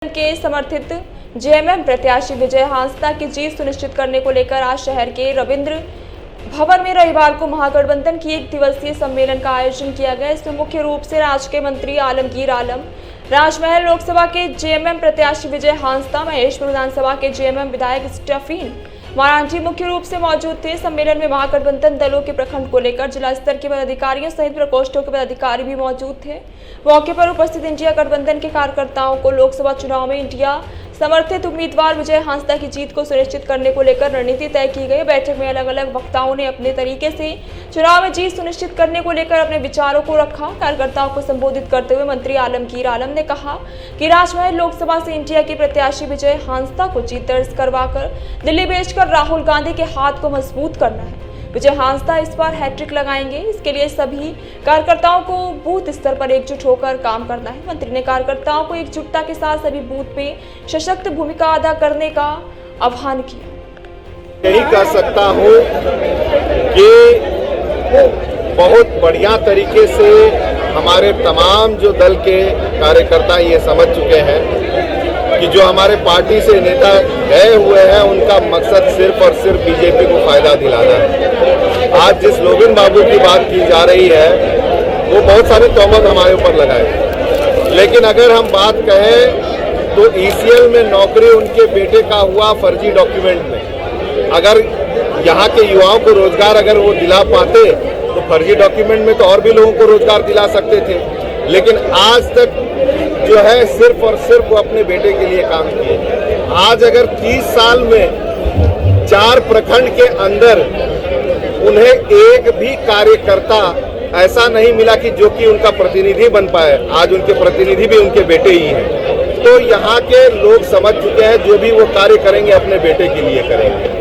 के समर्थित जेएमएम प्रत्याशी विजय हांसदा की जीत सुनिश्चित करने को लेकर आज शहर के रविंद्र भवन में रविवार को महागठबंधन की एक दिवसीय सम्मेलन का आयोजन किया गया। इसमें मुख्य रूप से राज्य के मंत्री आलमगीर आलम, राजमहल लोकसभा के जेएमएम प्रत्याशी विजय हांसदा, महेशपुर विधानसभा के जेएमएम विधायक स्टेफिन मारांडी मुख्य रूप से मौजूद थे। सम्मेलन में महागठबंधन दलों के प्रखंड को लेकर जिला स्तर के पदाधिकारियों सहित प्रकोष्ठों के पदाधिकारी भी मौजूद थे। मौके पर उपस्थित इंडिया गठबंधन के कार्यकर्ताओं को लोकसभा चुनाव में इंडिया समर्थित उम्मीदवार विजय हांसदा की जीत को सुनिश्चित करने को लेकर रणनीति तय की गई। बैठक में अलग अलग वक्ताओं ने अपने तरीके से चुनाव में जीत सुनिश्चित करने को लेकर अपने विचारों को रखा। कार्यकर्ताओं को संबोधित करते हुए मंत्री आलमगीर आलम ने कहा कि राजमहल लोकसभा से इंडिया के प्रत्याशी विजय हांसदा को जीत दर्ज करवाकर दिल्ली भेजकर राहुल गांधी के हाथ को मजबूत करना है। विजय हांसदा इस बार हैट्रिक लगाएंगे। इसके लिए सभी कार्यकर्ताओं को बूथ स्तर पर एकजुट होकर काम करना है। मंत्री ने कार्यकर्ताओं को एकजुटता के साथ सभी बूथ पे सशक्त भूमिका अदा करने का आह्वान किया। यही कह सकता हूँ कि बहुत बढ़िया तरीके से हमारे तमाम जो दल के कार्यकर्ता ये समझ चुके हैं कि जो हमारे पार्टी से नेता गए हुए हैं उनका मकसद सिर्फ और सिर्फ बीजेपी को फायदा दिलाना है। आज जिस लोबिन बाबू की बात की जा रही है वो बहुत सारी तोहमत हमारे ऊपर लगाए, लेकिन अगर हम बात कहें तो ईसीएल में नौकरी उनके बेटे का हुआ फर्जी डॉक्यूमेंट में। अगर यहाँ के युवाओं को रोजगार अगर वो दिला पाते तो फर्जी डॉक्यूमेंट में तो और भी लोगों को रोजगार दिला सकते थे, लेकिन आज तक जो है सिर्फ और सिर्फ वो अपने बेटे के लिए काम किए। आज अगर 30 साल में 4 प्रखंड के अंदर उन्हें एक भी कार्यकर्ता ऐसा नहीं मिला कि जो कि उनका प्रतिनिधि बन पाए, आज उनके प्रतिनिधि भी उनके बेटे ही हैं। तो यहाँ के लोग समझ चुके हैं जो भी वो कार्य करेंगे अपने बेटे के लिए करेंगे।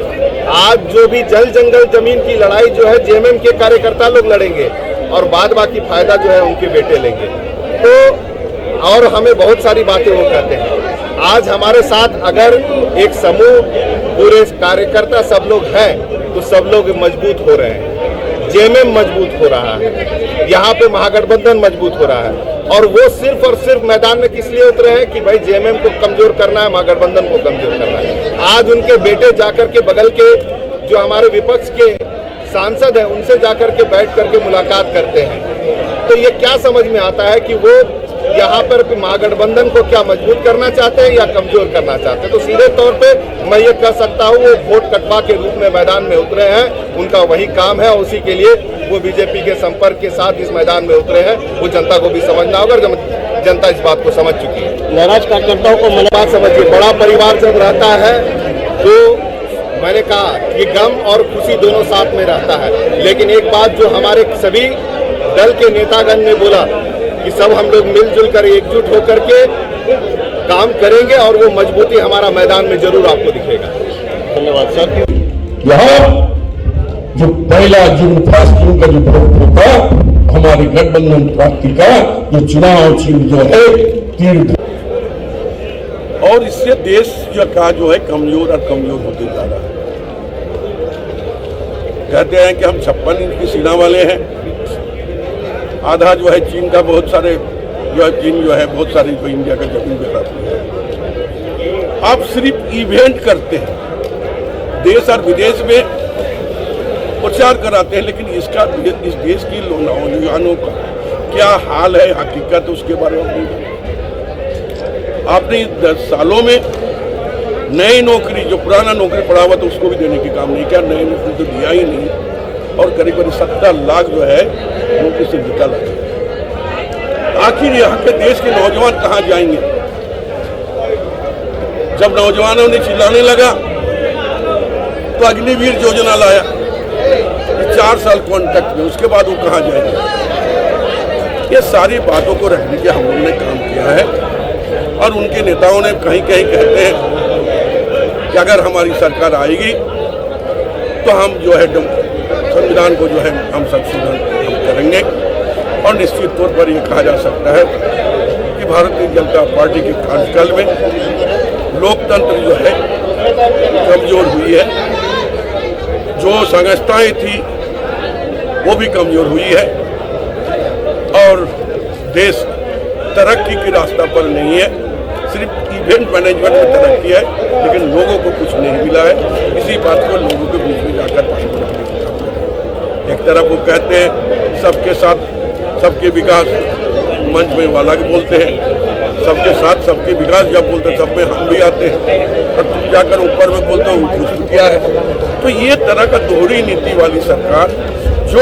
आज जो भी जल जंगल जमीन की लड़ाई जो है जेएमएम के कार्यकर्ता लोग लड़ेंगे और बाद बाकी फायदा जो है उनके बेटे लेंगे। तो और हमें बहुत सारी बातें वो कहते हैं। आज हमारे साथ अगर एक समूह पूरे कार्यकर्ता सब लोग हैं तो सब लोग मजबूत हो रहे हैं, जेएमएम मजबूत हो रहा है, यहाँ पे महागठबंधन मजबूत हो रहा है। और वो सिर्फ और सिर्फ मैदान में किस लिए उतरे हैं कि भाई जेएमएम को कमजोर करना है, महागठबंधन को कमजोर करना है। आज उनके बेटे जाकर के बगल के जो हमारे विपक्ष के सांसद हैं उनसे जाकर के बैठ करके मुलाकात करते हैं। तो ये क्या समझ में आता है कि वो यहाँ पर महागठबंधन को क्या मजबूत करना चाहते हैं या कमजोर करना चाहते हैं। तो सीधे तौर पे मैं ये कह सकता हूँ वो वोट कटवा के रूप में मैदान में उतरे हैं, उनका वही काम है और उसी के लिए वो बीजेपी के संपर्क के साथ इस मैदान में उतरे हैं। वो जनता को भी समझना होगा, जनता इस बात को समझ चुकी है। नाराज कार्यकर्ताओं को बात समझिए, बड़ा परिवार जब रहता है तो मैंने कहा कि गम और खुशी दोनों साथ में रहता है। लेकिन एक बात जो हमारे सभी दल के नेतागण ने बोला कि सब हम लोग मिलजुल कर एकजुट होकर के काम करेंगे और वो मजबूती हमारा मैदान में जरूर आपको दिखेगा। धन्यवाद सर। यहाँ जो पहला जून 5 जून का जो वोट था हमारी गठबंधन प्राप्ति का जो चुनाव चिन्ह जो है तीर, और इससे देश का जो है कमजोर और कमजोर होते जा रहा है। कहते हैं कि हम 56 इंच की सीना वाले हैं, आधा जो है चीन का बहुत सारे जो है चीन जो है बहुत सारी जो इंडिया का जमीन बेचाती है। आप सिर्फ इवेंट करते हैं, देश और विदेश में प्रचार कराते हैं, लेकिन इसका इस देश की नौजवानों का क्या हाल है हकीकत उसके बारे में आपने 10 सालों में नई नौकरी जो पुराना नौकरी पड़ा हुआ तो उसको भी देने के काम नहीं किया, नई नौकरी तो दिया ही नहीं और करीब करीब 70 लाख जो है नौकरी से निकाला। आखिर यहाँ के देश के नौजवान कहाँ जाएंगे? जब नौजवानों ने चिल्लाने लगा तो अग्निवीर योजना लाया, 4 साल कॉन्ट्रैक्ट में, उसके बाद वो कहाँ जाएंगे? ये सारी बातों को रखने के हम लोगों ने काम किया है और उनके नेताओं ने कहीं कहीं कहते हैं कि अगर हमारी सरकार आएगी तो हम जो है संविधान को जो है हम संशोधन हम करेंगे। और निश्चित तौर पर यह कहा जा सकता है कि भारतीय जनता पार्टी के कार्यकाल में लोकतंत्र जो है कमजोर हुई है, जो संस्थाएं थी वो भी कमजोर हुई है और देश तरक्की के रास्ता पर नहीं है, सिर्फ इवेंट मैनेजमेंट में तरक्की है, लेकिन लोगों को कुछ नहीं मिला है। इसी बात को लोगों के बीच में जाकर एक तरफ वो कहते हैं सबके साथ सबके विकास, मंच में वाला के बोलते हैं सबके साथ सबके विकास, जब बोलते सब में हम भी आते हैं, और तुम जाकर ऊपर में बोलते हो कुछ किया है। तो ये तरह का दोहरी नीति वाली सरकार जो